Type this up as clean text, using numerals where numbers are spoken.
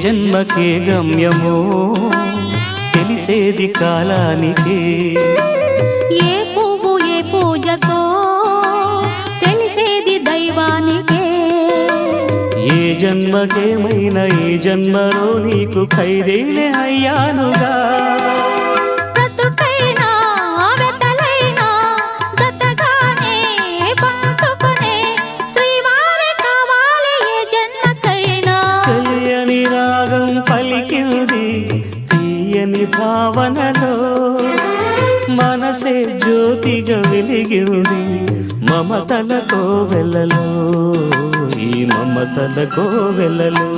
జన్మకే గమ్యమో తెలిసేది కాలానికే, ఏ పువ్వు ఏ పూజకో తెలిసేది దైవానికే, ఏ జన్మకేమైనా ఈ జన్మలో నీకు ఖైదీనే అయ్యానుగా. పలికింది తీయని భావనలో, మనసే జ్యోతిగా వెలిగింది మమతల కోవెలలో, ఈ మమతల కోవెలలో.